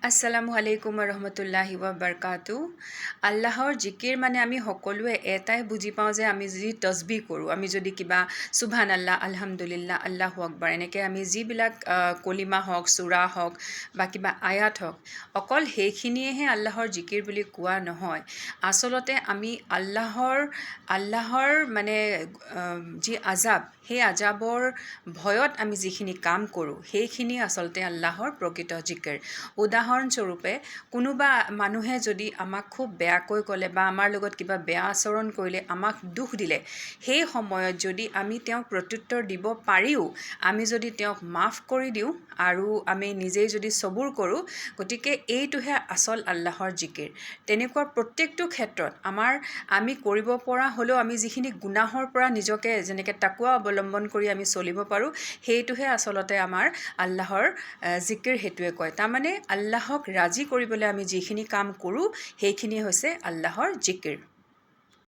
আসসালামু আলাইকুম ৰহমতুল্লাহি বাৰকাতু। আল্লাহৰ জিকিৰ মানে আমি সকলোৱে এটাই বুজি পাওঁ যে আমি যি তসবিহ কৰোঁ, আমি যদি কিবা সুবহান আল্লাহ, আলহামদুলিল্লাহ, আল্লাহু আকবাৰ এনেকৈ আমি যিবিলাক কলিমা হওক, চূৰা হওক বা কিবা আয়াত হওক, অকল সেইখিনিয়েহে আল্লাহৰ জিকিৰ বুলি কোৱা নহয়। আচলতে আমি আল্লাহৰ মানে যি আজাব, সেই আজাবৰ ভয়ত আমি যিখিনি কাম কৰোঁ সেইখিনি আচলতে আল্লাহৰ প্ৰকৃত জিকিৰ। উদাহৰণস্বৰূপে কোনোবা মানুহে যদি আমাক খুব বেয়াকৈ ক'লে বা আমাৰ লগত কিবা বেয়া আচৰণ কৰিলে, আমাক দুখ দিলে, সেই সময়ত যদি আমি তেওঁক প্ৰত্যুত্তৰ দিব পাৰিও আমি যদি তেওঁক মাফ কৰি দিওঁ আৰু আমি নিজেই যদি সবুৰ কৰোঁ, গতিকে এইটোহে আচল আল্লাহৰ জিকিৰ। তেনেকুৱা প্ৰত্যেকটো ক্ষেত্ৰত আমি কৰিব পৰা হ'লেও আমি যিখিনি গুনাহৰ পৰা নিজকে যেনেকৈ তাকৱা অৱলম্বন কৰি আমি চলিব পাৰোঁ, সেইটোহে আচলতে আমাৰ আল্লাহৰ জিকিৰ। সেইটোৱে কয় তাৰমানে আল্লাহক ৰাজি কৰিবলৈ আমি যিখিনি কাম কৰোঁ সেইখিনিয়ে হৈছে আল্লাহৰ জিকিৰ।